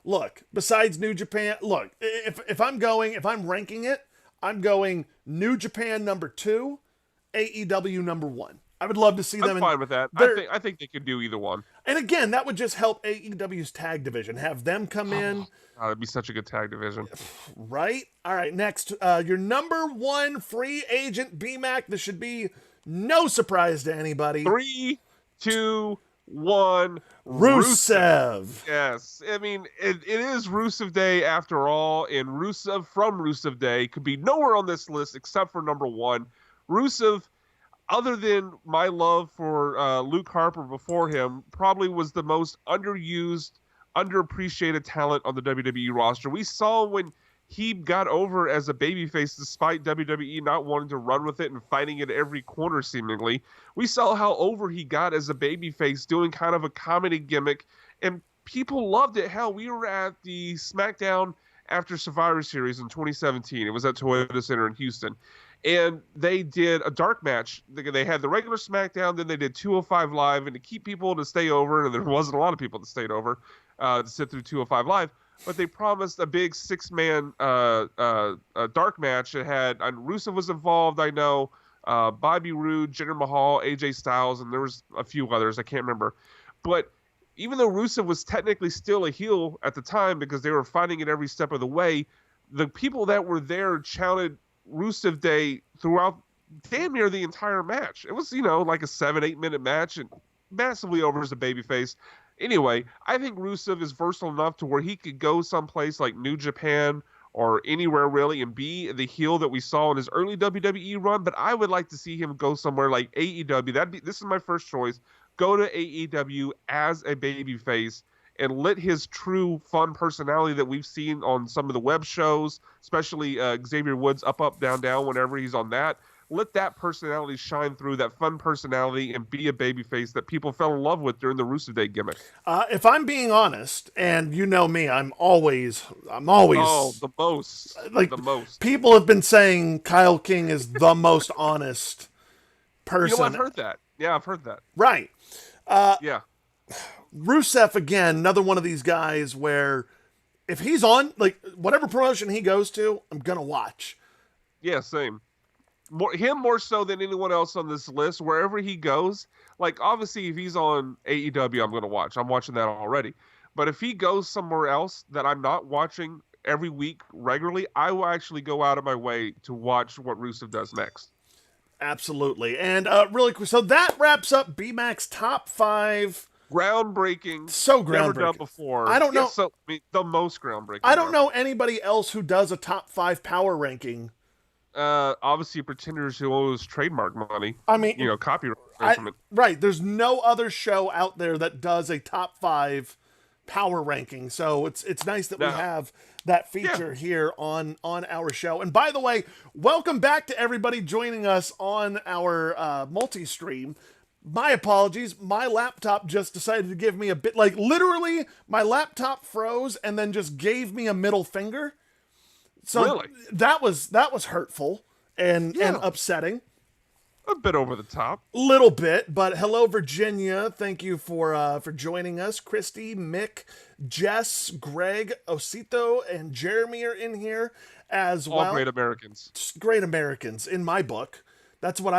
Look, besides New Japan, look, if I'm ranking it, I'm going New Japan number 2, AEW number 1. I would love to see I'm them in fine with that. their. I think they could do either one. And again, that would just help AEW's tag division. Have them come Oh, in, God, it'd be such a good tag division. right? All right, next, your number 1 free agent BMAC. This should be no surprise to anybody. Three, two, one. Rusev. Rusev. Yes, I mean it is Rusev Day after all, and Rusev from Rusev Day could be nowhere on this list except for number one. Rusev, other than my love for Luke Harper before him, probably was the most underused, underappreciated talent on the WWE roster. We saw when he got over as a babyface despite WWE not wanting to run with it and fighting it every corner seemingly. We saw how over he got as a babyface doing kind of a comedy gimmick, and people loved it. Hell, we were at the SmackDown after Survivor Series in 2017. It was at Toyota Center in Houston. And they did a dark match. They had the regular SmackDown, then they did 205 Live, and to keep people to stay over, and there wasn't a lot of people that stayed over to sit through 205 Live, but they promised a big six-man dark match. It had Rusev was involved, I know, Bobby Roode, Jinder Mahal, AJ Styles, and there was a few others I can't remember. But even though Rusev was technically still a heel at the time because they were fighting it every step of the way, the people that were there chanted Rusev Day throughout damn near the entire match. It was, like a 7-8 minute match and massively over as a babyface. Anyway, I think Rusev is versatile enough to where he could go someplace like New Japan or anywhere really and be the heel that we saw in his early WWE run, but I would like to see him go somewhere like AEW. This is my first choice. Go to AEW as a babyface and let his true fun personality that we've seen on some of the web shows, especially Xavier Woods' Up, Down, Down, whenever he's on that, let that personality shine through, that fun personality, and be a babyface that people fell in love with during the Rusev Day gimmick. If I'm being honest, and you know me, I'm always Oh, the most. like The most. people have been saying Kyle King is the most honest person. I've heard that. Yeah, I've heard that. Right. Yeah. Rusev again, another one of these guys where if he's on, like whatever promotion he goes to, I'm gonna watch. Yeah, same. Him more so than anyone else on this list. Wherever he goes, like obviously if he's on AEW, I'm going to watch. I'm watching that already. But if he goes somewhere else that I'm not watching every week regularly, I will actually go out of my way to watch what Rusev does next. Absolutely. And really quick, so that wraps up BMAC's top 5. Groundbreaking. So Never groundbreaking. done before. I don't know. The most groundbreaking. I don't know anybody else who does a top 5 power ranking. Obviously pretenders who owes trademark money. I mean, copyright infringement. Right. There's no other show out there that does a top 5 power ranking. So it's nice that we have that feature here on our show. And by the way, welcome back to everybody joining us on our multi-stream. My apologies. My laptop just decided to give me a bit, like literally my laptop froze and then just gave me a middle finger. So really? that was hurtful and upsetting. A bit over the top. Little bit, but hello Virginia. Thank you for joining us. Christy, Mick, Jess, Greg, Osito, and Jeremy are in here as well. All great Americans. Just great Americans in my book. That's what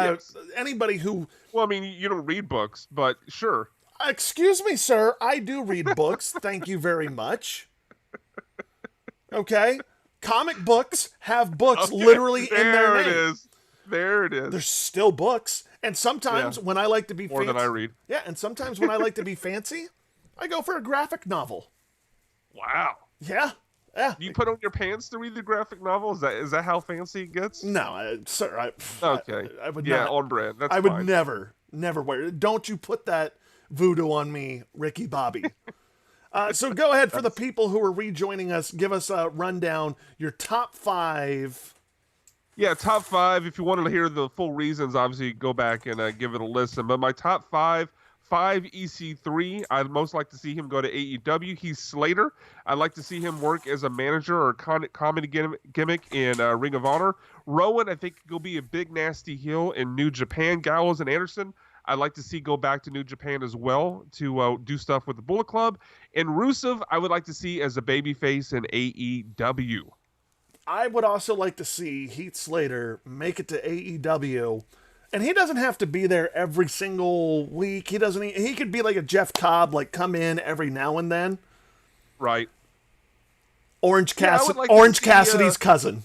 anybody who. Well, I mean, you don't read books, but sure. Excuse me, sir. I do read books. Thank you very much. Okay. Comic books have books literally in their name. There it is. There it is. There's still books. And sometimes when I like to be more fancy, than I read. Yeah, and sometimes when I like to be fancy, I go for a graphic novel. Wow. Yeah. Yeah. You put on your pants to read the graphic novel? Is that how fancy it gets? No, sir. Okay. I would not. not. On brand. That's I fine. would never wear it. Don't you put that voodoo on me, Ricky Bobby. So go ahead for the people who are rejoining us. Give us a rundown. Your top 5. Yeah, top 5. If you wanted to hear the full reasons, obviously go back and give it a listen. But my top 5 EC3. I'd most like to see him go to AEW. He's Slater. I'd like to see him work as a manager or comedy gimmick in Ring of Honor. Rowan, I think he'll be a big nasty heel in New Japan. Gallows and Anderson, I'd like to see go back to New Japan as well to do stuff with the Bullet Club. And Rusev, I would like to see as a babyface in AEW. I would also like to see Heath Slater make it to AEW. And he doesn't have to be there every single week. He could be like a Jeff Cobb, like come in every now and then. Right. Orange like Cassidy's cousin.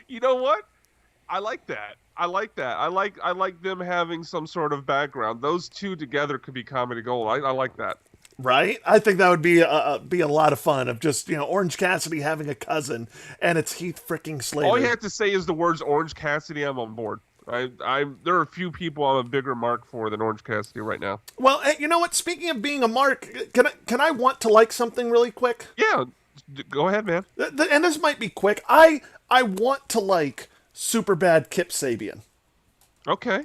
You know what? I like that. I like them having some sort of background. Those two together could be comedy gold. I like that. Right? I think that would be a lot of fun of just, Orange Cassidy having a cousin, and it's Heath freaking Slater. All you have to say is the words Orange Cassidy, I'm on board. There are a few people I'm a bigger mark for than Orange Cassidy right now. Well, you know what? Speaking of being a mark, can I want to like something really quick? Yeah, go ahead, man. And this might be quick. I want to like Superbad Kip Sabian. Okay.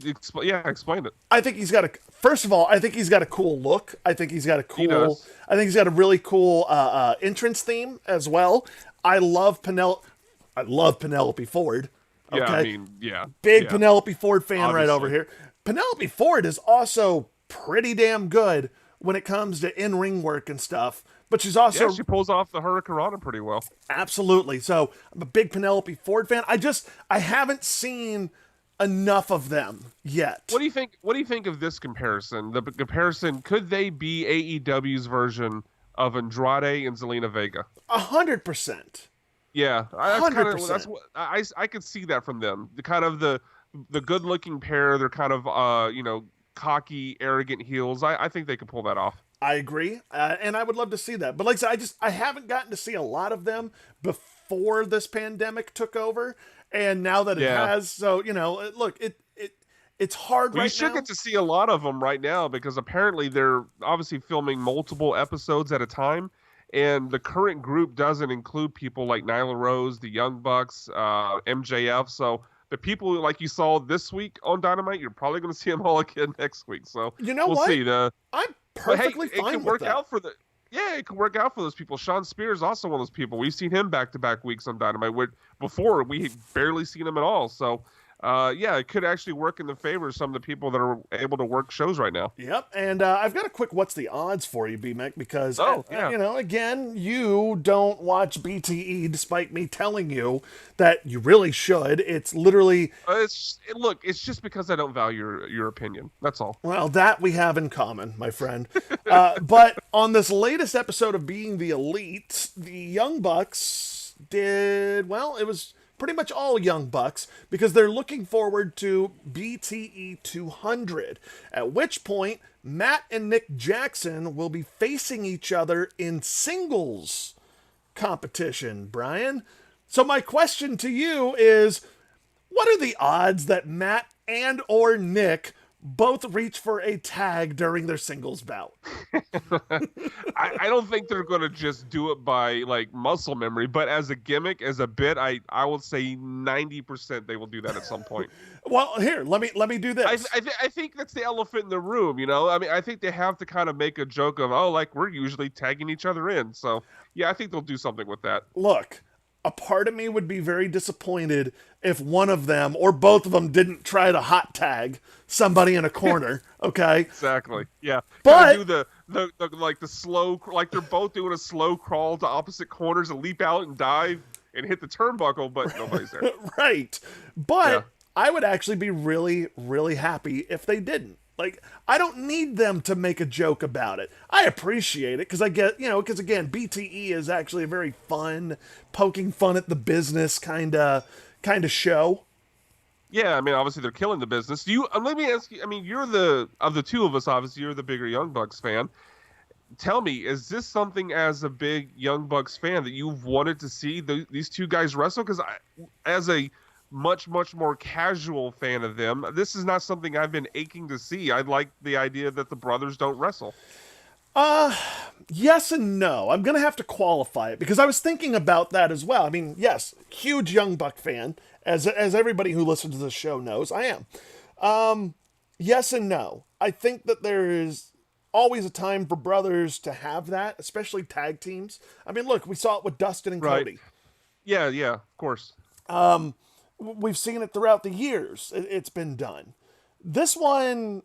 Explain it. I think he's got first of all, I think he's got a cool look. I think he's got a really cool entrance theme as well. I love Penelope Ford. Okay? Yeah, I mean, yeah. Big Penelope Ford fan Obviously. right over here. Penelope Ford is also pretty damn good when it comes to in-ring work and stuff. But she's also... she pulls off the Hurricanrana pretty well. Absolutely. So, I'm a big Penelope Ford fan. I haven't seen enough of them yet. What do you think of this comparison? The comparison, could they be AEW's version of Andrade and Zelina Vega? 100%. Yeah, 100%. That's what I could see that from them. The kind of the good-looking pair. They're kind of cocky, arrogant heels. I think they could pull that off. I agree, and I would love to see that. But like I said, I haven't gotten to see a lot of them before this pandemic took over, and now that it has, so look, it's hard right now. You should get to see a lot of them right now because apparently they're obviously filming multiple episodes at a time. And the current group doesn't include people like Nyla Rose, the Young Bucks, MJF. So the people like you saw this week on Dynamite, you're probably going to see them all again next week. So we'll what? See. I'm perfectly fine it could with work out for it could work out for those people. Sean Spears also one of those people. We've seen him back-to-back weeks on Dynamite. Before we barely seen him at all. So. It could actually work in the favor of some of the people that are able to work shows right now. Yep, and I've got a quick what's the odds for you, BMAC, because, again, you don't watch BTE despite me telling you that you really should. It's literally... It's just because I don't value your opinion. That's all. Well, that we have in common, my friend. But on this latest episode of Being the Elite, the Young Bucks it was... pretty much all Young Bucks, because they're looking forward to BTE 200, at which point Matt and Nick Jackson will be facing each other in singles competition, Brian. So my question to you is, what are the odds that Matt and or Nick both reach for a tag during their singles bout? I don't think they're going to just do it by like muscle memory, but as a gimmick, as a bit, I will say 90% they will do that at some point. Well, here, let me do this. I think that's the elephant in the room, I mean, I think they have to kind of make a joke of, we're usually tagging each other in. So, yeah, I think they'll do something with that. Look, a part of me would be very disappointed if one of them or both of them didn't try to hot tag somebody in a corner. Okay. Exactly. Yeah. But do the slow, like they're both doing a slow crawl to opposite corners and leap out and dive and hit the turnbuckle, but nobody's there. Right. But I would actually be really, really happy if they didn't. Like, I don't need them to make a joke about it. I appreciate it because I get, because again, BTE is actually a very fun, poking fun at the business kind of show. Yeah, I mean, obviously they're killing the business. Let me ask you. I mean, of the two of us, obviously you're the bigger Young Bucks fan. Tell me, is this something as a big Young Bucks fan that you've wanted to see these two guys wrestle? Because as a much more casual fan of them, this is not something I've been aching to see. I like the idea that the brothers don't wrestle. Yes and no. I'm gonna have to qualify it because I was thinking about that as well. I mean, yes, huge Young Buck fan, as everybody who listens to this show knows I am. Yes and no. I think that there is always a time for brothers to have that, especially tag teams. I mean, look, we saw it with Dustin and Cody. Yeah, of course. we've seen it throughout the years. It's been done. This one,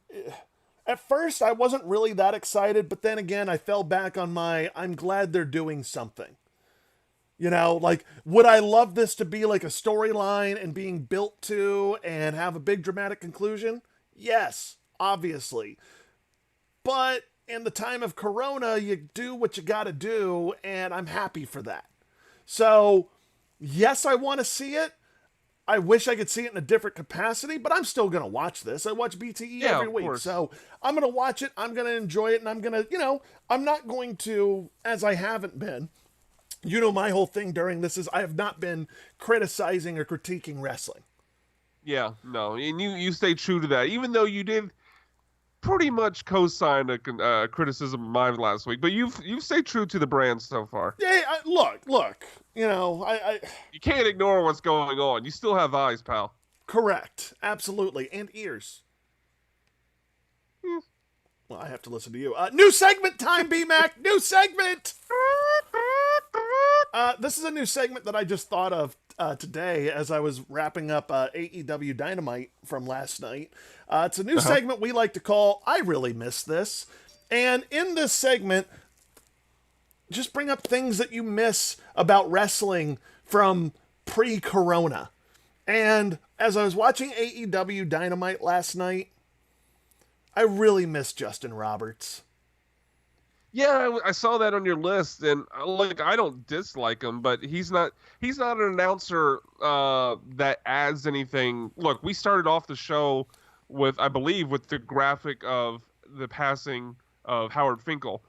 at first, I wasn't really that excited, but then again, I fell back on I'm glad they're doing something. You know, like, would I love this to be like a storyline and being built to and have a big dramatic conclusion? Yes, obviously. But in the time of Corona, you do what you gotta do, and I'm happy for that. So, yes, I want to see it. I wish I could see it in a different capacity, but I'm still going to watch this. I watch BTE every week. Course. So I'm going to watch it. I'm going to enjoy it. And I'm going to, I'm not going to, as I haven't been, my whole thing during this is I have not been criticizing or critiquing wrestling. Yeah, no. And you stay true to that, even though you did pretty much co-sign a criticism of mine last week, but you've stayed true to the brand so far. Yeah, look. You can't ignore what's going on. You still have eyes, pal. Correct, absolutely, and ears. Well, I have to listen to you. New segment time, BMAC. New segment. This is a new segment that I just thought of today as I was wrapping up AEW Dynamite from last night. It's a new segment we like to call I Really Miss This. And in this segment, just bring up things that you miss about wrestling from pre-corona. And as I was watching AEW Dynamite last night, I really miss Justin Roberts. Yeah, I saw that on your list, and look, I don't dislike him, but he's not an announcer that adds anything. Look, we started off the show with the graphic of the passing of Howard Finkel,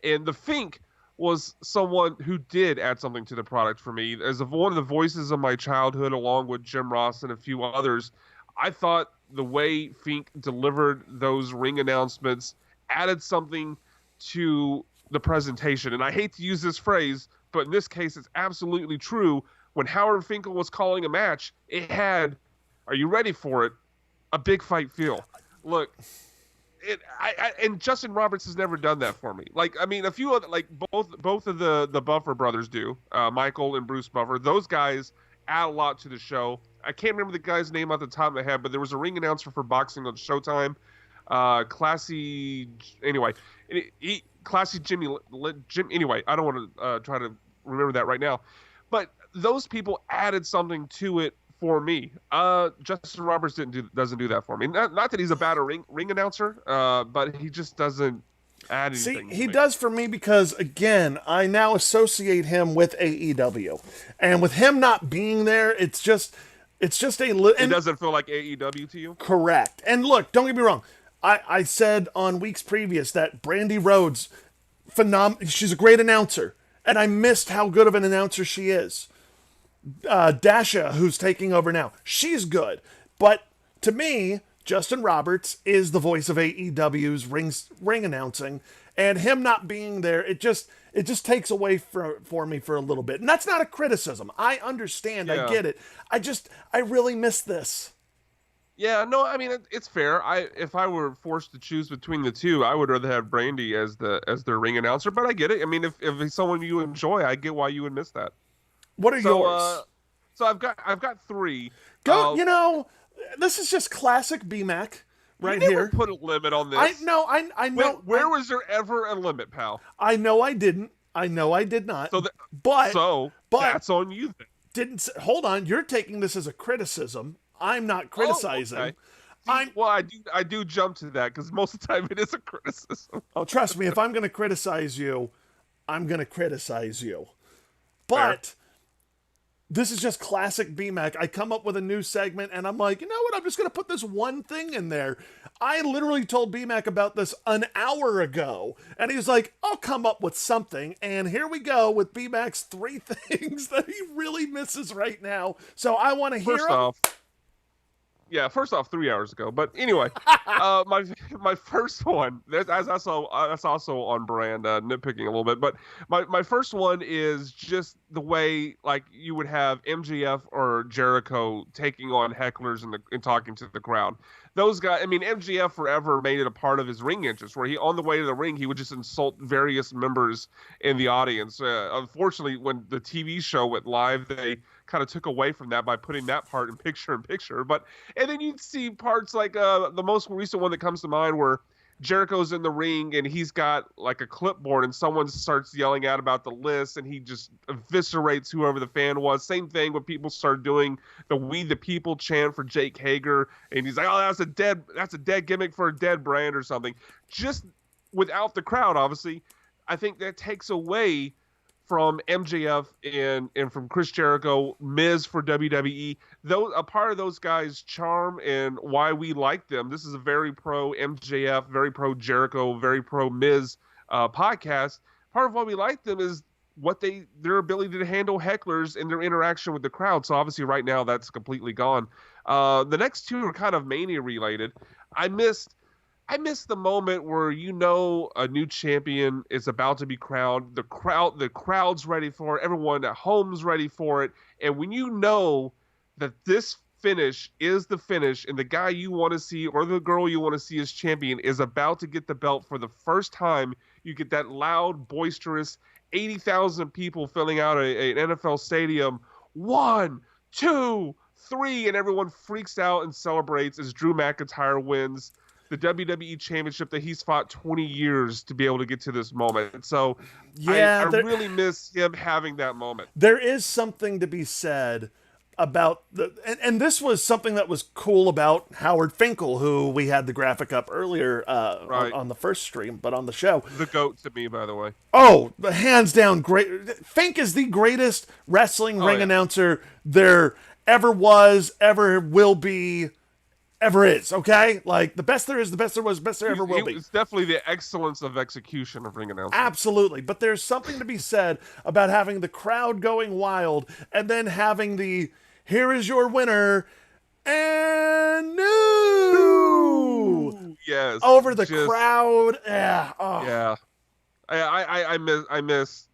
and the Fink was someone who did add something to the product for me. As one of the voices of my childhood, along with Jim Ross and a few others, I thought the way Fink delivered those ring announcements added something to the presentation. And I hate to use this phrase, but in this case, it's absolutely true. When Howard Finkel was calling a match, it had, are you ready for it, a big fight feel. Look, and Justin Roberts has never done that for me. Like, I mean, a few other, like both of the Buffer brothers do, Michael and Bruce Buffer. Those guys add a lot to the show. I can't remember the guy's name off the top of my head, but there was a ring announcer for boxing on Showtime. Classy Jim. Anyway, I don't want to try to remember that right now, but those people added something to it for me. Justin Roberts doesn't do that for me. Not that he's a bad ring announcer, but he just doesn't add anything. See, he does for me because, again, I now associate him with AEW, and with him not being there, it's just a little. It doesn't feel like AEW to you. Correct. And look, don't get me wrong. I said on weeks previous that Brandy Rhodes, she's a great announcer, and I missed how good of an announcer she is. Dasha, who's taking over now, she's good. But to me, Justin Roberts is the voice of AEW's ring announcing, and him not being there, it just takes away for me for a little bit. And that's not a criticism. I understand. Yeah. I get it. I really miss this. Yeah, no, I mean it's fair. If I were forced to choose between the two, I would rather have Brandy as their ring announcer. But I get it. I mean, if it's someone you enjoy, I get why you would miss that. What are yours? So I've got three. Go. This is just classic BMAC right you here. Never put a limit on this. I know. Where was there ever a limit, pal? I know I didn't. I know I did not. But that's on you then. Hold on. You're taking this as a criticism. I'm not criticizing. Oh, okay. I do jump to that because most of the time it is a criticism. Oh, trust me, if I'm going to criticize you, I'm going to criticize you. But this is just classic BMAC. I come up with a new segment and I'm like, you know what? I'm just going to put this one thing in there. I literally told BMAC about this an hour ago. And he's like, I'll come up with something. And here we go with BMAC's 3 things that he really misses right now. So I want to hear them. First off, 3 hours ago. But anyway, my first one, that's also on brand, nitpicking a little bit. But my first one is just the way like you would have MJF or Jericho taking on hecklers and talking to the crowd. those guys, I mean, MJF forever made it a part of his ring entrance, where he, on the way to the ring, he would just insult various members in the audience. Unfortunately, when the TV show went live, they kind of took away from that by putting that part in picture. But, and then you'd see parts like the most recent one that comes to mind where Jericho's in the ring and he's got like a clipboard and someone starts yelling out about the list and he just eviscerates whoever the fan was. Same thing when people start doing the "We the People" chant for Jake Hager and he's like, "Oh, that's a dead gimmick for a dead brand or something." Just without the crowd, obviously, I think that takes away from MJF and from Chris Jericho, Miz for WWE. Though a part of those guys' charm and why we like them. This is a very pro MJF, very pro Jericho, very pro Miz podcast. Part of why we like them is their ability to handle hecklers and their interaction with the crowd. So obviously right now that's completely gone. The next two are kind of Mania related. I missed the moment where a new champion is about to be crowned. The crowd's ready for it. Everyone at home's ready for it. And when you know that this finish is the finish and the guy you want to see or the girl you want to see as champion is about to get the belt for the first time, you get that loud, boisterous 80,000 people filling out an NFL stadium. 1, 2, 3, and everyone freaks out and celebrates as Drew McIntyre wins the WWE Championship that he's fought 20 years to be able to get to this moment. So I really miss him having that moment. There is something to be said about and this was something that was cool about Howard Finkel, who we had the graphic up earlier on the first stream, but on the show. The GOAT to me, by the way. Oh, hands down, great. Fink is the greatest wrestling ring announcer there ever was, ever will be, ever is, okay? Like, the best there is, the best there was, the best there ever will be. It's definitely the excellence of execution of ring announcing. Absolutely. But there's something to be said about having the crowd going wild and then having the, "Here is your winner," and new! Yes. Over the crowd. Yeah. Oh. Yeah. I miss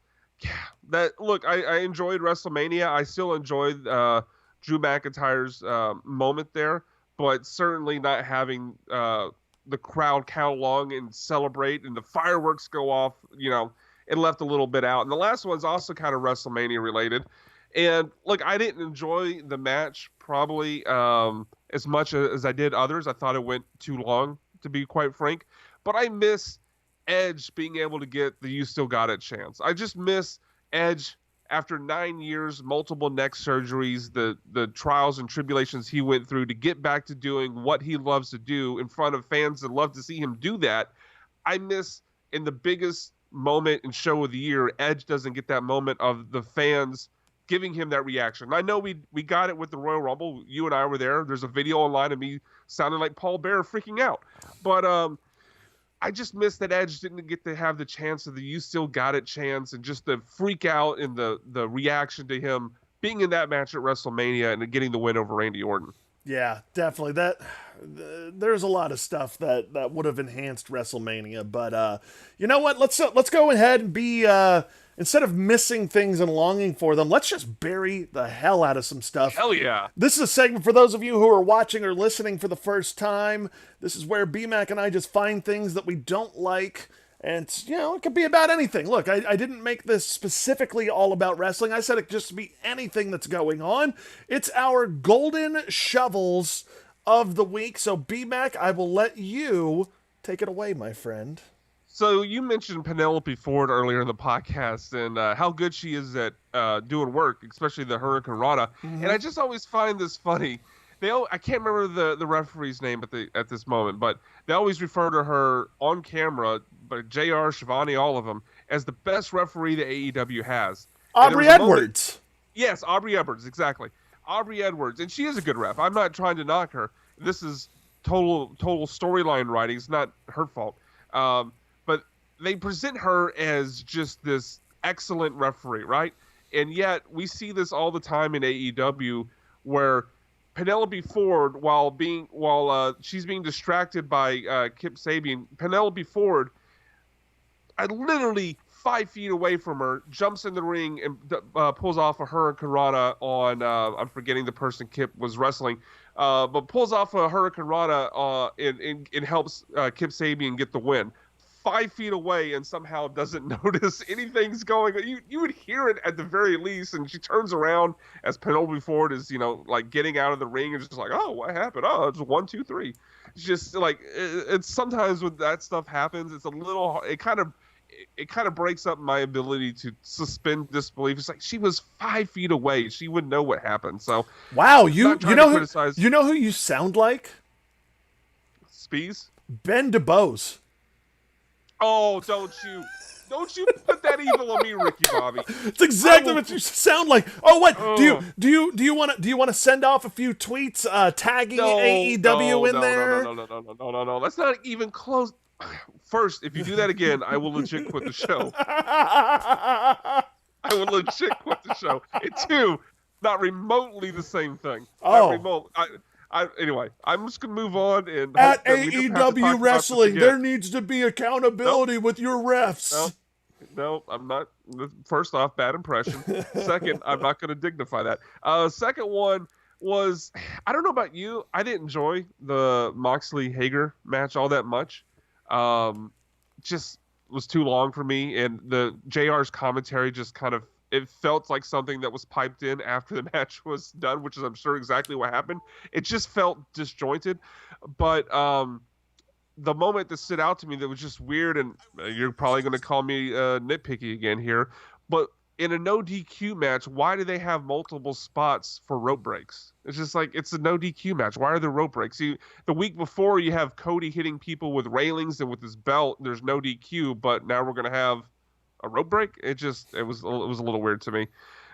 that. Look, I enjoyed WrestleMania. I still enjoyed Drew McIntyre's moment there. But certainly not having the crowd count along and celebrate and the fireworks go off, it left a little bit out. And the last one's also kind of WrestleMania related. And look, I didn't enjoy the match probably as much as I did others. I thought it went too long, to be quite frank. But I miss Edge being able to get the "You Still Got It" chance. I just miss Edge. After 9 years, multiple neck surgeries, the trials and tribulations he went through to get back to doing what he loves to do in front of fans that love to see him do that. I miss in the biggest moment and show of the year, Edge doesn't get that moment of the fans giving him that reaction. I know we got it with the Royal Rumble. You and I were there. There's a video online of me sounding like Paul Bearer freaking out. But I just miss that Edge didn't get to have the chance of the "You Still Got It" chance and just the freak out and the reaction to him being in that match at WrestleMania and getting the win over Randy Orton. Yeah, definitely. There's a lot of stuff that would have enhanced WrestleMania, but you know what? Let's go ahead and be instead of missing things and longing for them, let's just bury the hell out of some stuff. Hell yeah. This is a segment for those of you who are watching or listening for the first time. This is where BMAC and I just find things that we don't like. And, it could be about anything. Look, I didn't make this specifically all about wrestling. I said it just be anything that's going on. It's our golden shovels of the week. So, BMAC, I will let you take it away, my friend. So you mentioned Penelope Ford earlier in the podcast and how good she is at doing work, especially the Hurricane Rana. Mm-hmm. And I just always find this funny. I can't remember the referee's name at this moment, but they always refer to her on camera, but JR, Shivani, all of them, as the best referee that AEW has. Aubrey Edwards. Yes, Aubrey Edwards, exactly. Aubrey Edwards, and she is a good ref. I'm not trying to knock her. This is total storyline writing. It's not her fault. But they present her as just this excellent referee, right? And yet we see this all the time in AEW where Penelope Ford, while she's being distracted by Kip Sabian, Penelope Ford, literally 5 feet away from her, jumps in the ring and pulls off a Hurricane Rana on, I'm forgetting the person Kip was wrestling, but pulls off a Hurricane Rana and helps Kip Sabian get the win. 5 feet away and somehow doesn't notice anything's going on. You would hear it at the very least, and she turns around as Penelope Ford is, like getting out of the ring and just like, oh, what happened? Oh, it's 1, 2, 3. It's just like it's sometimes when that stuff happens, it's a little it kind of breaks up my ability to suspend disbelief. It's like she was 5 feet away; she would know what happened. So wow, you know who you sound like? Spees? Ben DeBose. Oh, don't you put that evil on me, Ricky Bobby. It's exactly what you sound like. Oh, what? Do you want to send off a few tweets tagging AEW in there? No. That's not even close. First, if you do that again, I will legit quit the show. I will legit quit the show. And 2, not remotely the same thing. Oh. Anyway, I'm just gonna move on and at AEW Wrestling, there needs to be accountability with your refs. No, I'm not. First off, bad impression. Second, I'm not going to dignify that. Second one was, I don't know about you, I didn't enjoy the Moxley-Hager match all that much. Just was too long for me, and the JR's commentary just kind of, it felt like something that was piped in after the match was done, which is, I'm sure, exactly what happened. It just felt disjointed. But the moment that stood out to me that was just weird, and you're probably going to call me nitpicky again here, but in a no DQ match, why do they have multiple spots for rope breaks? It's just like, it's a no DQ match. Why are there rope breaks? The week before, you have Cody hitting people with railings and with his belt. There's no DQ, but now we're going to have a rope break. It was a little weird to me.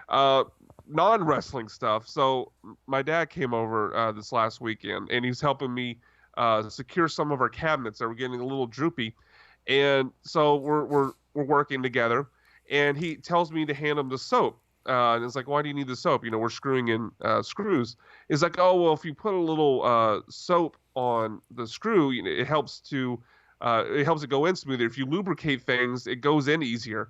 Non-wrestling stuff. So my dad came over this last weekend, and he's helping me secure some of our cabinets that were getting a little droopy, and so we're working together. And he tells me to hand him the soap, and it's like, why do you need the soap? We're screwing in screws. It's like, oh well, if you put a little soap on the screw, it helps it go in smoother. If you lubricate things, it goes in easier.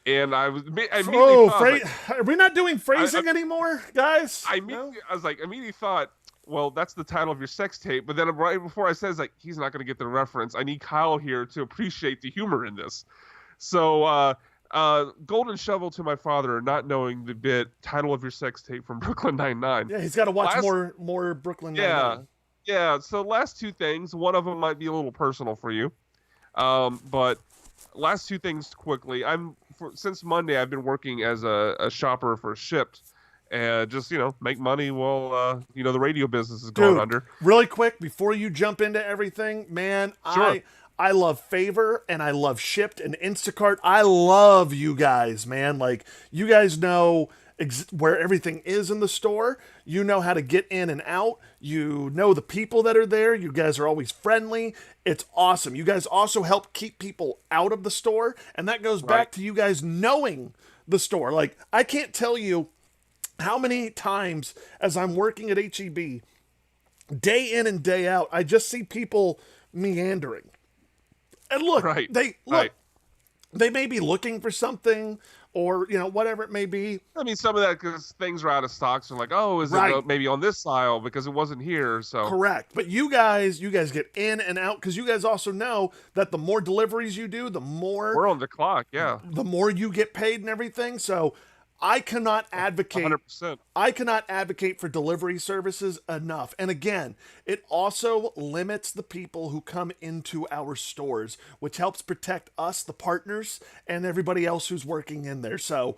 And I immediately thought, are we not doing phrasing anymore, guys? I immediately thought, well, that's the title of your sex tape. But then right before I said, it's like, he's not going to get the reference. I need Kyle here to appreciate the humor in this. So golden shovel to my father, not knowing the bit title of your sex tape from Brooklyn Nine-Nine. Yeah, he's got to watch more Brooklyn Nine-Nine. Yeah. So last 2 things. One of them might be a little personal for you. But last 2 things quickly. Since Monday, I've been working as a shopper for Shipped. And just, make money while, the radio business is going under. Really quick, before you jump into everything, man, sure. I love Favor, and I love Shipped and Instacart. I love you guys, man. Like, you guys know where everything is in the store. You know how to get in and out. You know the people that are there. You guys are always friendly. It's awesome. You guys also help keep people out of the store, and that goes back to you guys knowing the store. Like, I can't tell you how many times as I'm working at HEB, day in and day out, I just see people meandering. And look, they may be looking for something, or whatever it may be. I mean, some of that because things are out of stock. So like, oh, is it maybe on this aisle because it wasn't here? So correct. But you guys get in and out because you guys also know that the more deliveries you do, the more we're on the clock. Yeah, the more you get paid and everything. So I cannot advocate 100%. I cannot advocate for delivery services enough. And again, it also limits the people who come into our stores, which helps protect us, the partners, and everybody else who's working in there. So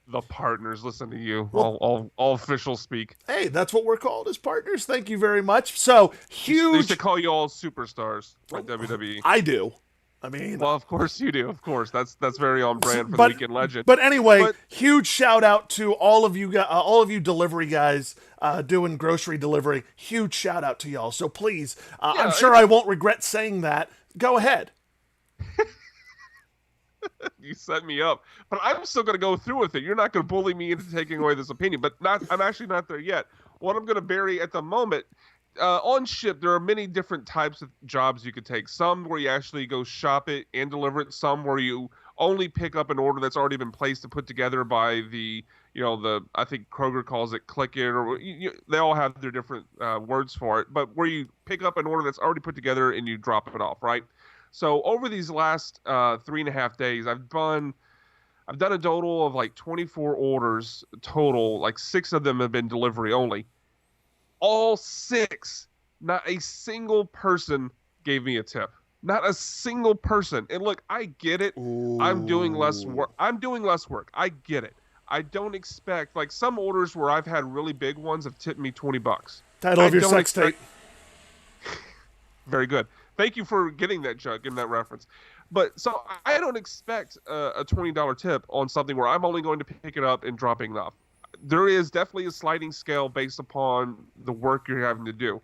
the partners, listen to you. All official speak. Hey, that's what we're called as partners. Thank you very much. So huge. They used to call you all superstars like WWE. I do. I mean, well, of course you do. Of course, that's very on brand for the Weekend Legend. But anyway, huge shout out to all of you delivery guys doing grocery delivery. Huge shout out to y'all. So please, I'm sure I won't regret saying that. Go ahead. You set me up, but I'm still going to go through with it. You're not going to bully me into taking away this opinion, but I'm actually not there yet. What I'm going to bury at the moment. On Ship, there are many different types of jobs you could take. Some where you actually go shop it and deliver it. Some where you only pick up an order that's already been placed and put together by I think Kroger calls it click it, or they all have their different words for it, but where you pick up an order that's already put together and you drop it off, right? So over these last 3.5 days, I've done a total of like 24 orders total. Like 6 of them have been delivery only. All 6, not a single person gave me a tip. Not a single person. And look, I get it. Ooh. I'm doing less work. I get it. I don't expect, like, some orders where I've had really big ones have tipped me $20. Title of your sex tape. Very good. Thank you for getting that, Chuck, in that reference. But so I don't expect a $20 tip on something where I'm only going to pick it up and dropping it off. There is definitely a sliding scale based upon the work you're having to do.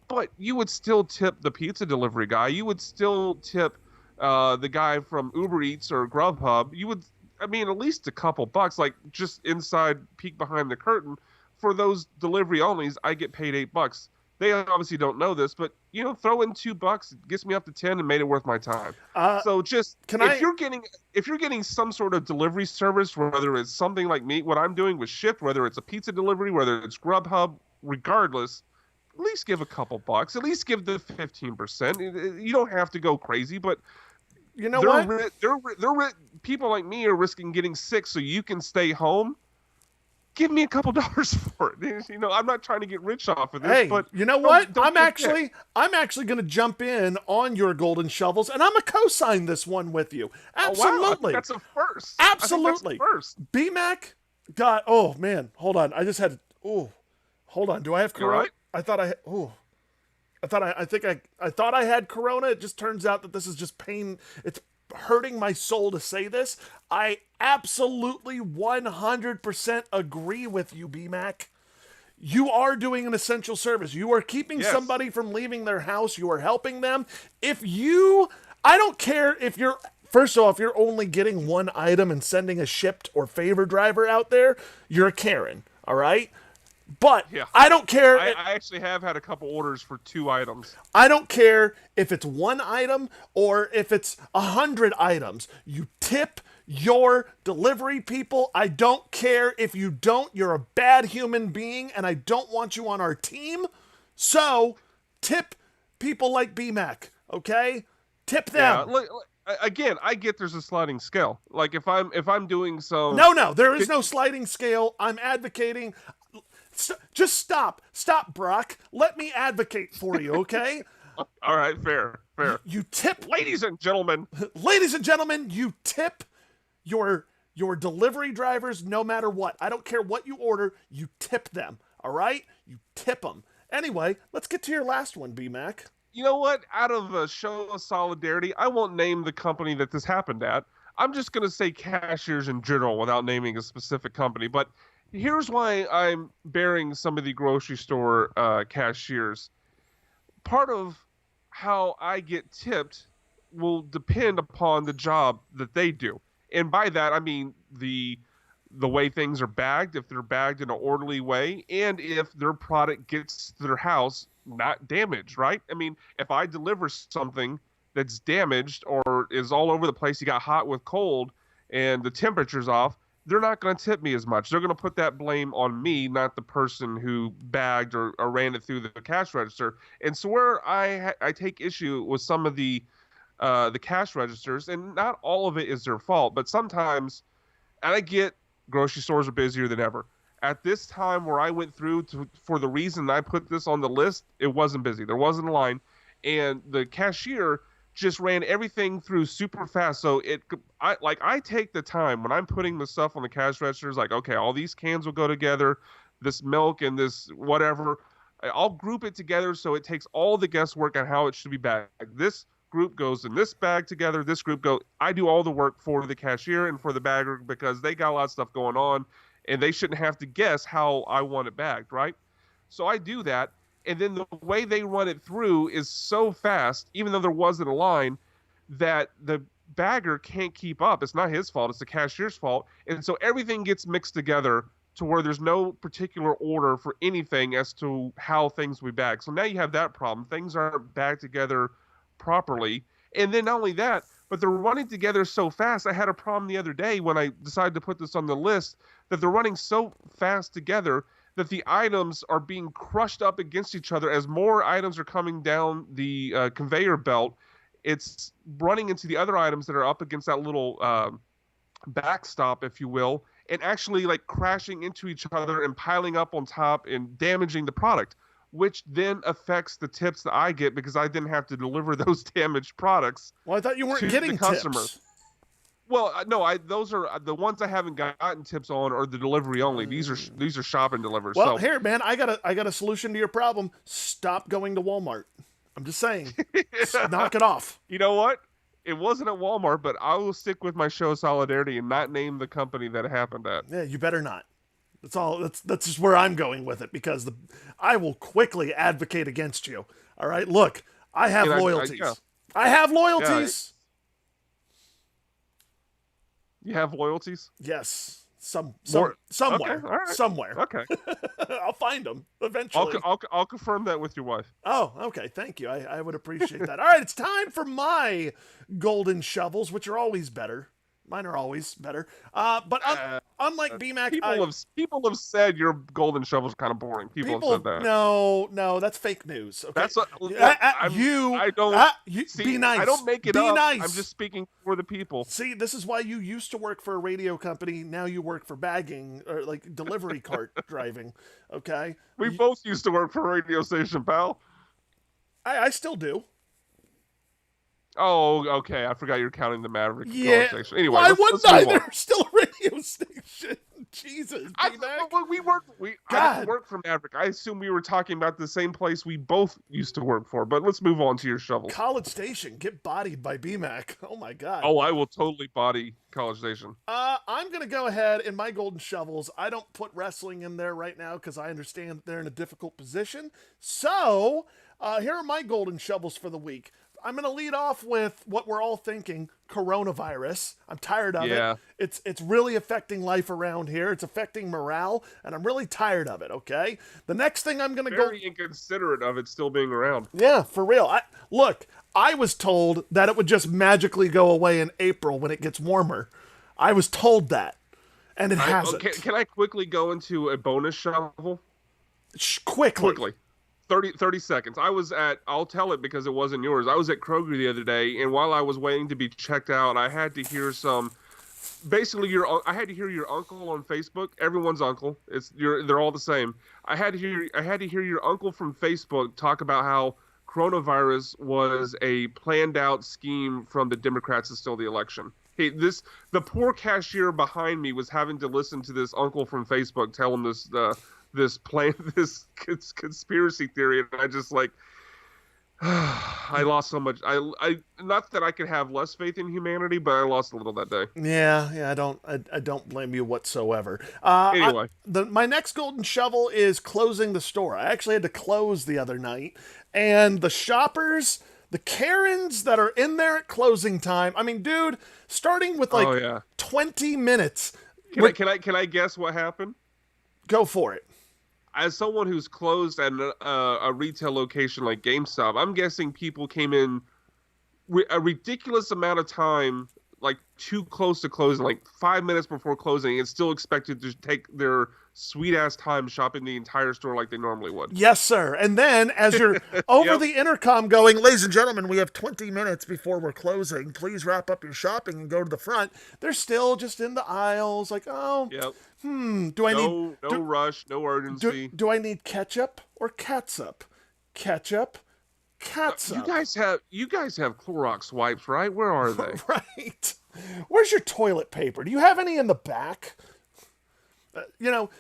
But you would still tip the pizza delivery guy. You would still tip the guy from Uber Eats or Grubhub. You would, at least a couple bucks, like just inside, peek behind the curtain. For those delivery onlys, I get paid $8. They obviously don't know this, but throw in $2, it gets me up to 10 and made it worth my time. So just if you're getting some sort of delivery service, whether it's something like what I'm doing with Shipt, whether it's a pizza delivery, whether it's Grubhub, regardless, at least give a couple bucks. At least give the 15%. You don't have to go crazy, but you know what? People like me are risking getting sick so you can stay home. Give me a couple dollars for it. I'm not trying to get rich off of this. Hey, but you know what? I'm actually going to jump in on your golden shovels, and I'm going to co-sign this one with you. Absolutely. Oh, wow. That's a first. Absolutely. First. BMAC got. Oh man, hold on. I just had. Oh, hold on. Do I have Corona? Right? I thought I. Oh, I thought I had Corona. It just turns out that this is just pain. It's hurting my soul to say this. I absolutely 100% agree with you, BMAC. You are doing an essential service. You are keeping somebody from leaving their house. You are helping them. I don't care if you're, first off, you're only getting one item and sending a Shipt or favor driver out there, you're a Karen, all right? But I don't care. I actually have had a couple orders for 2 items. I don't care if it's 1 item or if it's 100 items. You tip your delivery people. I don't care if you don't. You're a bad human being, and I don't want you on our team. So tip people like BMAC, okay? Tip them. Yeah, again, I get there's a sliding scale. Like if I'm doing some. No, there is no sliding scale. I'm advocating. Just stop, Brock. Let me advocate for you, okay? All right, fair. You tip, ladies and gentlemen, you tip your delivery drivers no matter what. I don't care what you order, you tip them, all right? You tip them. Anyway, let's get to your last one, BMAC. You know what? Out of a show of solidarity, I won't name the company that this happened at. I'm just going to say cashiers in general without naming a specific company, but here's why I'm bearing some of the grocery store cashiers. Part of how I get tipped will depend upon the job that they do. And by that, I mean the way things are bagged, if they're bagged in an orderly way, and if their product gets to their house not damaged, right? I mean, if I deliver something that's damaged or is all over the place, you got hot with cold, and the temperature's off, they're not going to tip me as much. They're going to put that blame on me, not the person who bagged or ran it through the cash register. And so where I take issue with some of the cash registers, and not all of it is their fault, but sometimes, and I get grocery stores are busier than ever. At this time where I went through for the reason I put this on the list, it wasn't busy. There wasn't a line, and the cashier just ran everything through super fast. So I take the time when I'm putting the stuff on the cash registers, like, okay, all these cans will go together, this milk and this whatever. I'll group it together so it takes all the guesswork on how it should be bagged. This group goes in this bag together. This group I do all the work for the cashier and for the bagger because they got a lot of stuff going on and they shouldn't have to guess how I want it bagged, right? So I do that. And then the way they run it through is so fast, even though there wasn't a line, that the bagger can't keep up. It's not his fault. It's the cashier's fault. And so everything gets mixed together to where there's no particular order for anything as to how things will be bagged. So now you have that problem. Things aren't bagged together properly. And then not only that, but they're running together so fast. I had a problem the other day when I decided to put this on the list that they're running so fast together that the items are being crushed up against each other as more items are coming down the conveyor belt. It's running into the other items that are up against that little backstop, if you will, and actually like crashing into each other and piling up on top and damaging the product, which then affects the tips that I get because I then have to deliver those damaged products. Well, I thought you weren't getting the customer. tips. Well, no, those are the ones I haven't gotten tips on, or the delivery only. These are shop and delivers. Well, here, man, I got a solution to your problem. Stop going to Walmart. I'm just saying, knock it off. You know what? It wasn't at Walmart, but I will stick with my show of solidarity and not name the company that it happened at. Yeah, you better not. That's all. That's just where I'm going with it, because I will quickly advocate against you. All right, look, I have loyalties. I have loyalties. You have loyalties? Yes. Somewhere. Okay, right. Somewhere. Okay. I'll find them eventually. I'll confirm that with your wife. Oh, okay. Thank you. I would appreciate that. All right, it's time for my golden shovels, which are always better. Mine are always better. But unlike BMAC, people have said your golden shovels are kind of boring. People have said that. No, that's fake news. Okay? That's what be nice. I don't make it be up. Nice. I'm just speaking for the people. See, this is why you used to work for a radio company. Now you work for bagging or like delivery cart driving. Okay. We both used to work for a radio station, pal. I still do. Oh, okay. I forgot you're counting the Maverick station. Anyway, why wouldn't I? They're still a radio station. Jesus, I didn't work for Maverick. I assume we were talking about the same place we both used to work for. But let's move on to your shovels. College Station, get bodied by BMAC. Oh my God. Oh, I will totally body College Station. I'm gonna go ahead in my golden shovels. I don't put wrestling in there right now because I understand they're in a difficult position. So here are my golden shovels for the week. I'm going to lead off with what we're all thinking, coronavirus. I'm tired of it. It's really affecting life around here. It's affecting morale, and I'm really tired of it, okay? The next thing I'm going to go... Very inconsiderate of it still being around. Yeah, for real. I was told that it would just magically go away in April when it gets warmer. I was told that, and it hasn't. Can I quickly go into a bonus shovel? Quickly. 30 seconds. I'll tell it because it wasn't yours. I was at Kroger the other day, and while I was waiting to be checked out, I had to hear I had to hear your uncle on Facebook. Everyone's uncle. They're all the same. I had to hear your uncle from Facebook talk about how coronavirus was a planned out scheme from the Democrats to steal the election. Hey, the poor cashier behind me was having to listen to this uncle from Facebook tell him this conspiracy theory, and I just I lost so much. I not that I could have less faith in humanity, but I lost a little that day. Yeah, I don't blame you whatsoever. Anyway, my next golden shovel is closing the store. I actually had to close the other night, and the shoppers, the Karens that are in there at closing time. I mean, dude, starting with 20 minutes. Can I guess what happened? Go for it. As someone who's closed at a retail location like GameStop, I'm guessing people came in a ridiculous amount of time, like too close to closing, like 5 minutes before closing, and still expected to take their sweet-ass time shopping the entire store like they normally would. Yes, sir. And then as you're over the intercom going, ladies and gentlemen, we have 20 minutes before we're closing. Please wrap up your shopping and go to the front. They're still just in the aisles like, do I need... No rush, no urgency. Do I need ketchup or catsup? Ketchup, catsup. You guys have Clorox wipes, right? Where are they? Right. Where's your toilet paper? Do you have any in the back?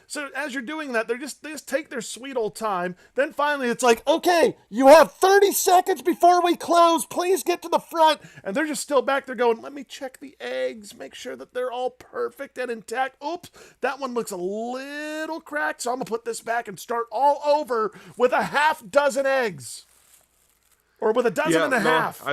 So as you're doing that, they just take their sweet old time. Then finally it's like, okay, you have 30 seconds before we close. Please get to the front. And they're just still back there going, let me check the eggs, make sure that they're all perfect and intact. Oops, that one looks a little cracked, so I'm going to put this back and start all over with a half dozen eggs. Or with a dozen and a half.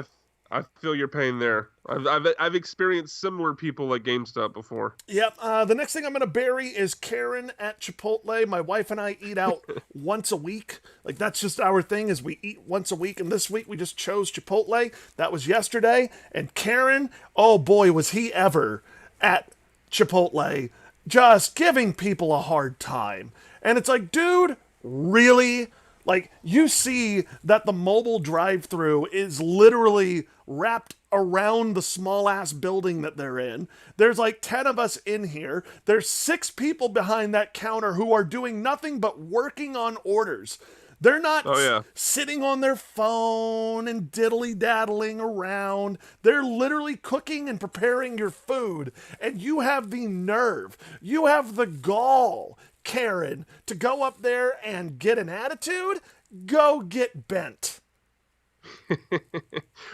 I feel your pain there. I've experienced similar people at GameStop before. Yep. The next thing I'm going to bury is Karen at Chipotle. My wife and I eat out once a week. Like, that's just our thing, is we eat once a week. And this week we just chose Chipotle. That was yesterday. And Karen, oh boy, was he ever at Chipotle, just giving people a hard time. And it's like, dude, really? Like, you see that the mobile drive-thru is literally wrapped around the small-ass building that they're in. There's like 10 of us in here. There's 6 people behind that counter who are doing nothing but working on orders. They're not sitting on their phone and diddly-daddling around. They're literally cooking and preparing your food. And you have the nerve, you have the gall, Karen, to go up there and get an attitude. Go get bent.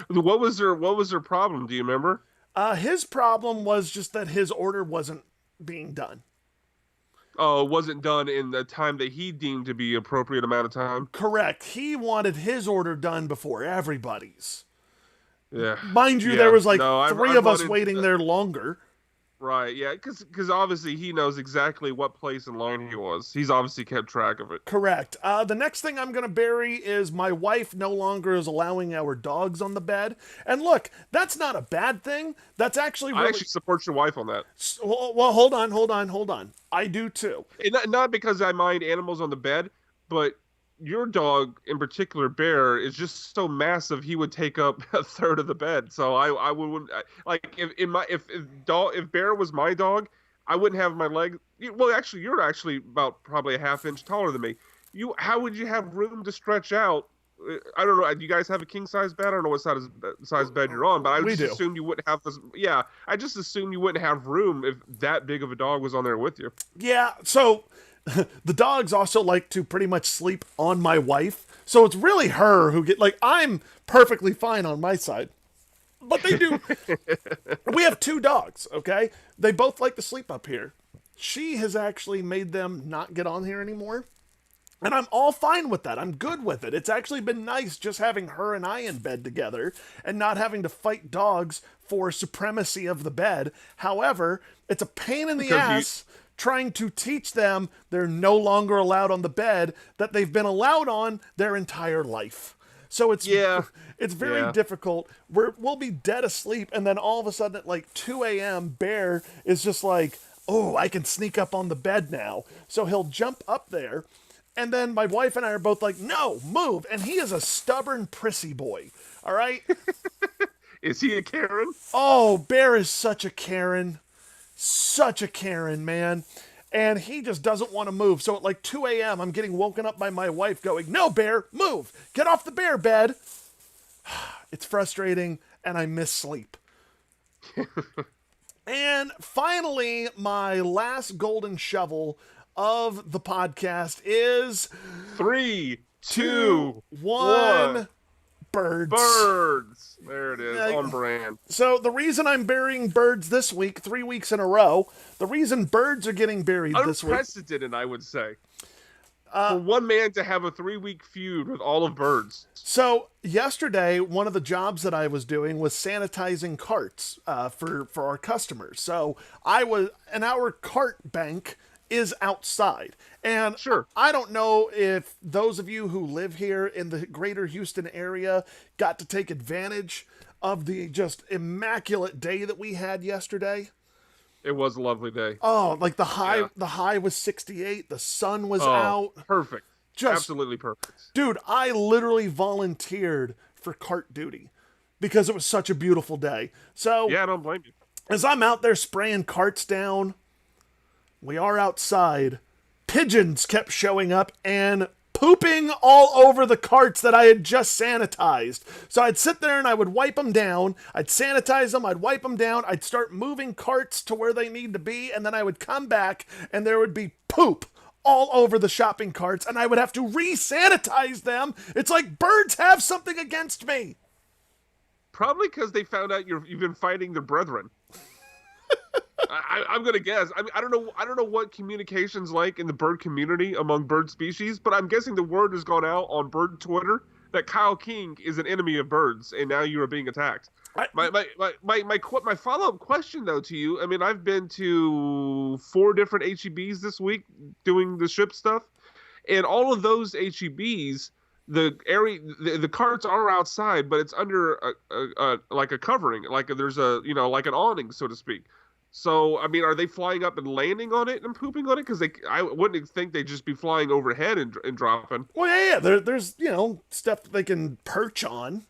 What was her problem? Do you remember? His problem was just that his order wasn't being done. Oh, it wasn't done in the time that he deemed to be appropriate amount of time? Correct. He wanted his order done before everybody's. Yeah. Mind you, there was like 3 of us waiting there longer. Right, yeah, because obviously he knows exactly what place in line he was. He's obviously kept track of it. Correct. The next thing I'm going to bury is my wife no longer is allowing our dogs on the bed. And look, that's not a bad thing. That's actually really... I actually support your wife on that. Well, hold on. I do too. Not because I mind animals on the bed, but your dog in particular, Bear, is just so massive he would take up a third of the bed. So I wouldn't like if Bear was my dog, I wouldn't have my leg. Well, actually, you're actually about probably a half inch taller than me. How would you have room to stretch out? I don't know. Do you guys have a king size bed? I don't know what size bed you're on, but I would just assume you wouldn't have this. Yeah, I just assume you wouldn't have room if that big of a dog was on there with you. Yeah. So. The dogs also like to pretty much sleep on my wife. So it's really her who I'm perfectly fine on my side. But they do. We have 2 dogs, okay? They both like to sleep up here. She has actually made them not get on here anymore. And I'm all fine with that. I'm good with it. It's actually been nice just having her and I in bed together and not having to fight dogs for supremacy of the bed. However, it's a pain in the ass trying to teach them they're no longer allowed on the bed that they've been allowed on their entire life. So it's very difficult. We'll be dead asleep, and then all of a sudden at like 2 a.m., Bear is just like, oh, I can sneak up on the bed now. So he'll jump up there, and then my wife and I are both like, no, move. And he is a stubborn, prissy boy, all right? Is he a Karen? Oh, Bear is such a Karen. Such a Karen, man. And he just doesn't want to move. So at like 2 a.m., I'm getting woken up by my wife going, no, Bear, move. Get off the bear bed. It's frustrating, and I miss sleep. And finally, my last golden shovel of the podcast is 3, 2, 1. Birds. There it is, on brand. So the reason I'm burying birds this week, 3 weeks in a row, the reason birds are getting buried this week. Unprecedented, I would say. For one man to have a 3-week feud with all of birds. So yesterday, one of the jobs that I was doing was sanitizing carts for our customers. So our cart bank is outside. And sure. I don't know if those of you who live here in the greater Houston area got to take advantage of the just immaculate day that we had yesterday. It was a lovely day. Oh, like the high was 68, the sun was out. Perfect. Absolutely perfect. Dude, I literally volunteered for cart duty because it was such a beautiful day. So yeah, I don't blame you. As I'm out there spraying carts down, we are outside. Pigeons kept showing up and pooping all over the carts that I had just sanitized. So I'd sit there and I would wipe them down. I'd sanitize them. I'd wipe them down. I'd start moving carts to where they need to be. And then I would come back and there would be poop all over the shopping carts. And I would have to re-sanitize them. It's like birds have something against me. Probably because they found out you've been fighting their brethren. I'm gonna guess. I don't know what communication's like in the bird community among bird species, but I'm guessing the word has gone out on bird Twitter that Kyle King is an enemy of birds, and now you are being attacked. My follow up question though to you, I mean, I've been to 4 different HEBs this week doing the ship stuff, and all of those HEBs, the carts are outside, but it's under a like a covering, like there's a like an awning, so to speak. So I mean, are they flying up and landing on it and pooping on it? Because I wouldn't think they'd just be flying overhead and dropping. Well, yeah. There's stuff that they can perch on.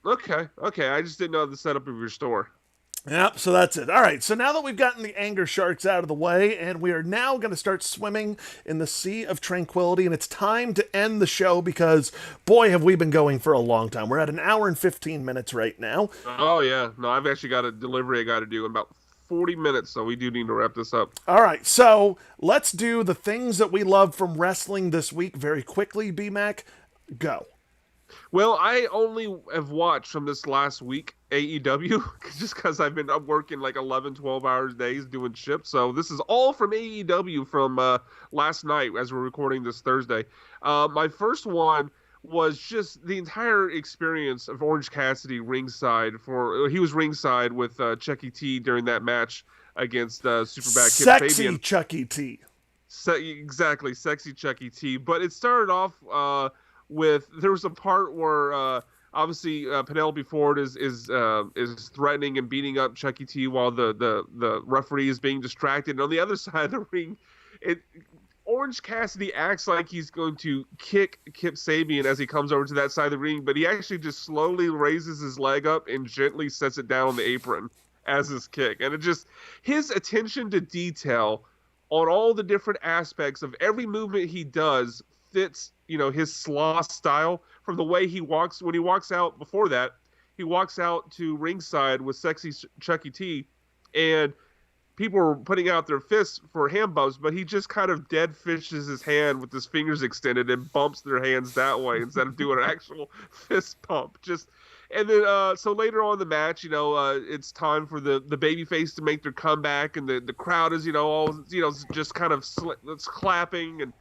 Okay. I just didn't know the setup of your store. Yep, so that's it. All right, so now that we've gotten the anger sharks out of the way, and we are now going to start swimming in the sea of tranquility, and it's time to end the show because, boy, have we been going for a long time. We're at an hour and 15 minutes right now. Oh, yeah. No, I've actually got a delivery I got to do in about 40 minutes, so we do need to wrap this up. All right, so let's do the things that we love from wrestling this week very quickly, BMAC. Go. Well, I only have watched from this last week AEW just because I've been working like 11, 12 hours days doing ship. So this is all from AEW from last night as we're recording this Thursday. My first one was just the entire experience of Orange Cassidy ringside. He was ringside with Chucky T during that match against Superbad Kip Fabian. Sexy Chucky T. Exactly, sexy Chucky T. But it started off there was a part where obviously Penelope Ford is threatening and beating up Chucky T while the referee is being distracted. And on the other side of the ring, Orange Cassidy acts like he's going to kick Kip Sabian as he comes over to that side of the ring, but he actually just slowly raises his leg up and gently sets it down on the apron as his kick. And his attention to detail on all the different aspects of every movement he does fits his sloth style, from the way he walks. When he walks out before that, he walks out to ringside with sexy Chucky T, and people were putting out their fists for hand bumps, but he just kind of dead fishes his hand with his fingers extended and bumps their hands that way instead of doing an actual fist pump. And then so later on in the match, it's time for the babyface to make their comeback, and the crowd is just kind of clapping and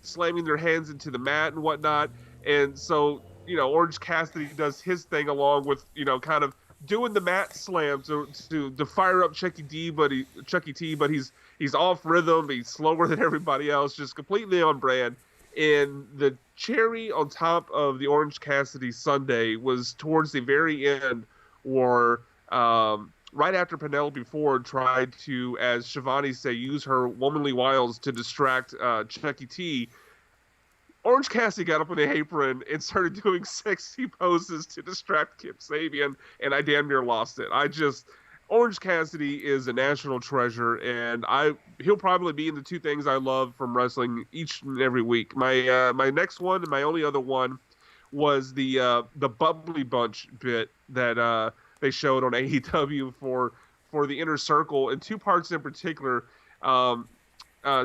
slamming their hands into the mat and whatnot. And so, Orange Cassidy does his thing along with, kind of doing the mat slam to fire up Chucky T, but he's off rhythm. He's slower than everybody else, just completely on brand. And the cherry on top of the Orange Cassidy Sunday was towards the very end, where right after Penelope Ford tried to, as Shivani say, use her womanly wiles to distract Chucky T, Orange Cassidy got up on the apron and started doing sexy poses to distract Kip Sabian, and I damn near lost it. Orange Cassidy is a national treasure, and he'll probably be in the 2 things I love from wrestling each and every week. My next one, and my only other one, was the Bubbly Bunch bit that they showed on AEW for the Inner Circle, in 2 parts in particular.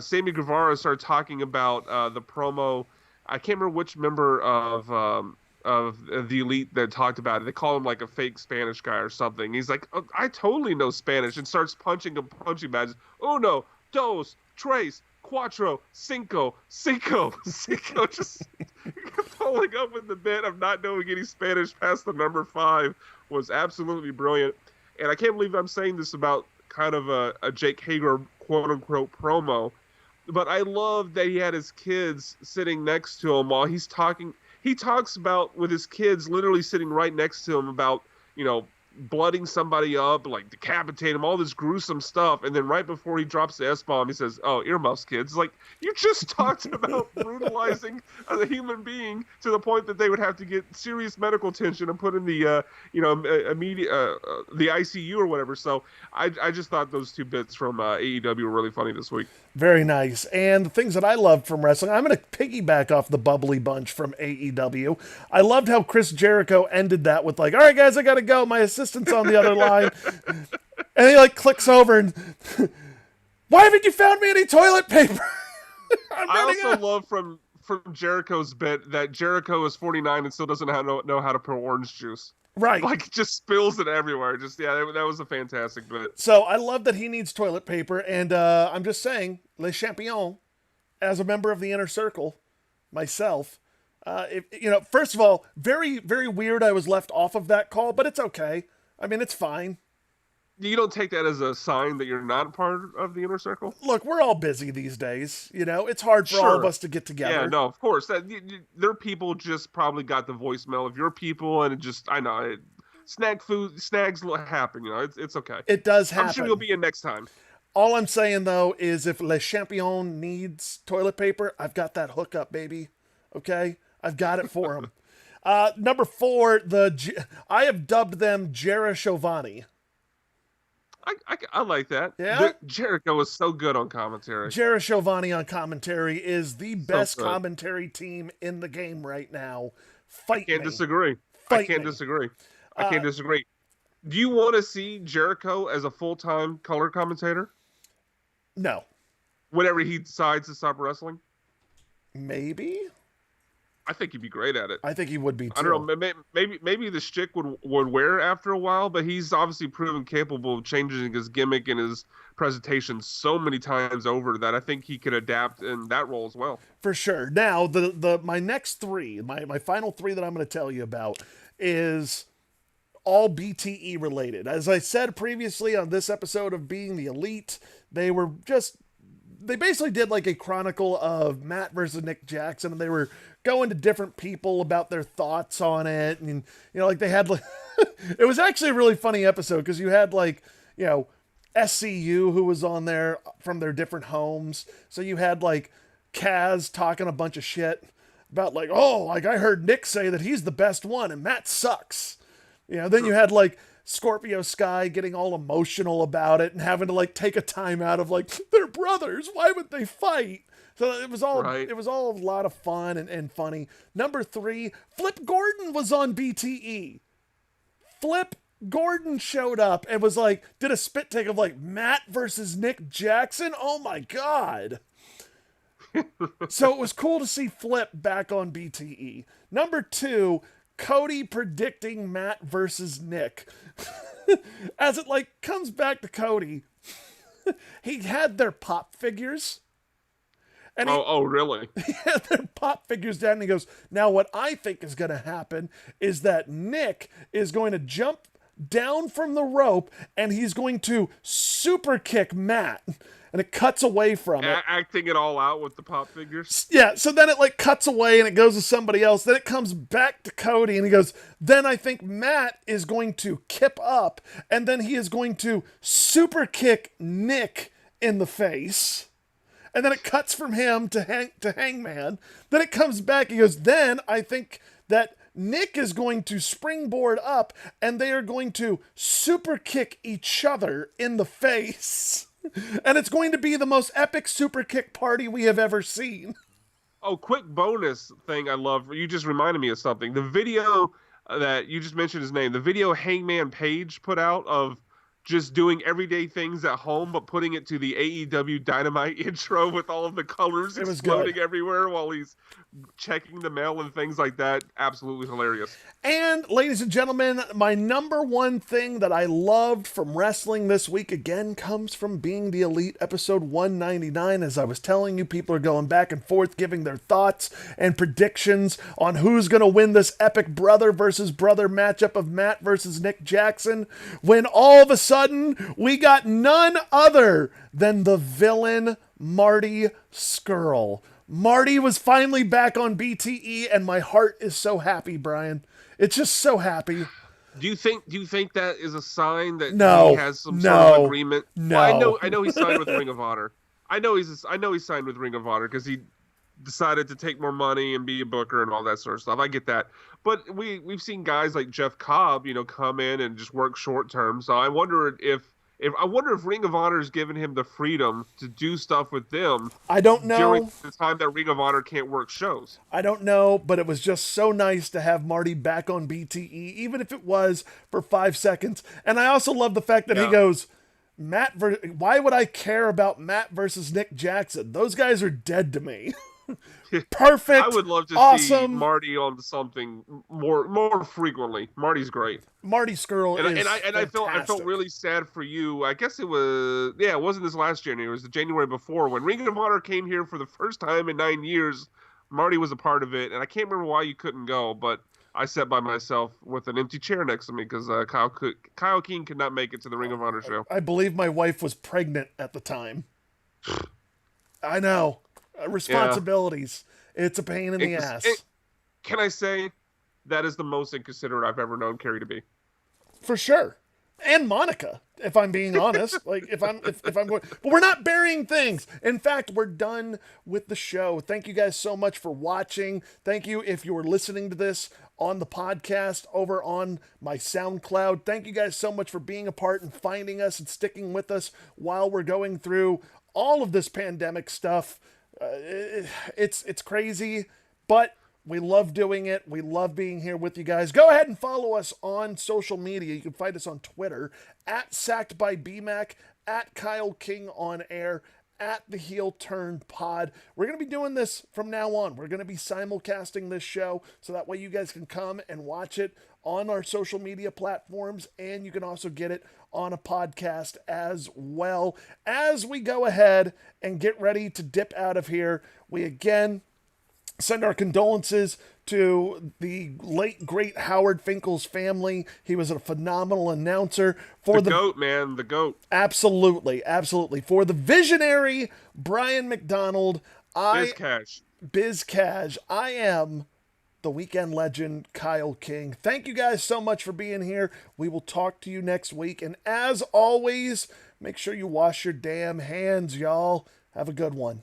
Sammy Guevara started talking about the promo. I can't remember which member of the Elite that talked about it. They call him like a fake Spanish guy or something. He's like, oh, I totally know Spanish, and starts punching badges. Uno, dos, tres, cuatro, cinco. Just pulling up with the bit of not knowing any Spanish past the number 5 was absolutely brilliant. And I can't believe I'm saying this about kind of a Jake Hager quote-unquote promo, but I love that he had his kids sitting next to him while he's talking. He talks about, with his kids literally sitting right next to him, about, blooding somebody up, like decapitate him, all this gruesome stuff. And then right before he drops the S-bomb, he says, "Oh, earmuffs, kids." Like, you just talked about brutalizing a human being to the point that they would have to get serious medical attention and put in the, immediate, the ICU or whatever. So I just thought those 2 bits from AEW were really funny this week. Very nice. And the things that I loved from wrestling, I'm going to piggyback off the Bubbly Bunch from AEW. I loved how Chris Jericho ended that with like, "All right, guys, I got to go. My assistant's on the other line." And he like clicks over and, "Why haven't you found me any toilet paper?" I also love from Jericho's bit that Jericho is 49 and still doesn't know how to pour orange juice. Right. Like, just spills it everywhere. That was a fantastic bit. So I love that he needs toilet paper, and I'm just saying, Le Champion, as a member of the Inner Circle, myself, First of all, very, very weird I was left off of that call, but it's okay. I mean, it's fine. You don't take that as a sign that you're not part of the inner circle? Look, we're all busy these days. It's hard for all of us to get together. Yeah, no, of course. Their people just probably got the voicemail of your people, and I know, snags happen. It's okay. It does happen. I'm sure you'll be in next time. All I'm saying, though, is if Le Champion needs toilet paper, I've got that hookup, baby. Okay? I've got it for him. Number 4, I have dubbed them Jera Shovani. I like that. Yeah? Jericho is so good on commentary. Jera Shovani on commentary is the best commentary team in the game right now. I can't disagree. I can't disagree. Do you want to see Jericho as a full-time color commentator? No. Whenever he decides to stop wrestling? Maybe. I think he'd be great at it. I think he would be too. I don't know. Maybe the shtick would wear after a while, but he's obviously proven capable of changing his gimmick and his presentation so many times over that I think he could adapt in that role as well. For sure. Now, my next 3, my final 3 that I'm going to tell you about is all BTE related. As I said previously on this episode of Being the Elite, they basically did like a chronicle of Matt versus Nick Jackson, and they were going to different people about their thoughts on it. And, like they had like, it was actually a really funny episode because you had like, SCU who was on there from their different homes. So you had like Kaz talking a bunch of shit about like, oh, like I heard Nick say that he's the best one and Matt sucks. Then you had like Scorpio Sky getting all emotional about it and having to like take a time out of like, they're brothers, why would they fight? So it was all a lot of fun and funny. Number 3, Flip Gordon was on BTE. Flip Gordon showed up and was like, did a spit take of like Matt versus Nick Jackson. Oh my God. So it was cool to see Flip back on BTE. Number 2, Cody predicting Matt versus Nick. As it like comes back to Cody, he had their pop figures. And really? He had their pop figures down and he goes, now what I think is going to happen is that Nick is going to jump down from the rope and he's going to super kick Matt. And it cuts away from it. Acting it all out with the pop figures? Yeah, so then it like cuts away and it goes to somebody else. Then it comes back to Cody and he goes, then I think Matt is going to kip up and then he is going to super kick Nick in the face. And then it cuts from him to Hangman. Then it comes back. He goes, then I think that Nick is going to springboard up and they are going to super kick each other in the face. And it's going to be the most epic super kick party we have ever seen. Oh, quick bonus thing I love. You just reminded me of something. The video that you just mentioned his name, the video Hangman Page put out of just doing everyday things at home, but putting it to the AEW Dynamite intro with all of the colors exploding everywhere while he's checking the mail and things like that. Absolutely hilarious. And, ladies and gentlemen, my number 1 thing that I loved from wrestling this week, again, comes from Being the Elite, episode 199. As I was telling you, people are going back and forth, giving their thoughts and predictions on who's going to win this epic brother versus brother matchup of Matt versus Nick Jackson, when all of a sudden, we got none other than the villain, Marty Scurll. Marty was finally back on BTE, and my heart is so happy, Brian. It's just so happy. Do you think that is a sign that he has some sort of agreement? No. Well, I know he signed with Ring of Honor. I know he signed with Ring of Honor because he decided to take more money and be a booker and all that sort of stuff. I get that. But we've seen guys like Jeff Cobb, come in and just work short term. So I wonder if Ring of Honor is giving him the freedom to do stuff with them. I don't know. During the time that Ring of Honor can't work shows. I don't know, but it was just so nice to have Marty back on BTE, even if it was for 5 seconds. And I also love the fact that he goes, why would I care about Matt versus Nick Jackson? Those guys are dead to me. Perfect. I would love to see Marty on something more frequently. Marty's great. Marty Scurll is fantastic. I felt really sad for you. I guess it wasn't this last January. It was the January before when Ring of Honor came here for the first time in 9 years. Marty was a part of it, and I can't remember why you couldn't go, but I sat by myself with an empty chair next to me because Kyle King could not make it to the Ring of Honor show. I believe my wife was pregnant at the time. I know. Responsibilities. Yeah. It's a pain in the ass. Can I say that is the most inconsiderate I've ever known Kerry to be? For sure. And Monica, if I'm being honest. Like, if I'm going... But we're not burying things. In fact, we're done with the show. Thank you guys so much for watching. Thank you if you were listening to this on the podcast over on my SoundCloud. Thank you guys so much for being a part and finding us and sticking with us while we're going through all of this pandemic stuff. It's crazy, but we love doing it. We love being here with you guys. Go ahead and follow us on social media. You can find us on Twitter at Sacked by BMAC, at Kyle King on Air, at the Heel Turn Pod. We're going to be doing this from now on. We're going to be simulcasting this show so that way you guys can come and watch it on our social media platforms, and you can also get it on a podcast as well. As we go ahead and get ready to dip out of here, we again send our condolences to the late, great Howard Finkel's family. He was a phenomenal announcer. For the GOAT, man, the GOAT. Absolutely, absolutely. For the visionary Brian McDonald, Biz Cash, I am the weekend legend, Kyle King. Thank you guys so much for being here. We will talk to you next week. And as always, make sure you wash your damn hands, y'all. Have a good one.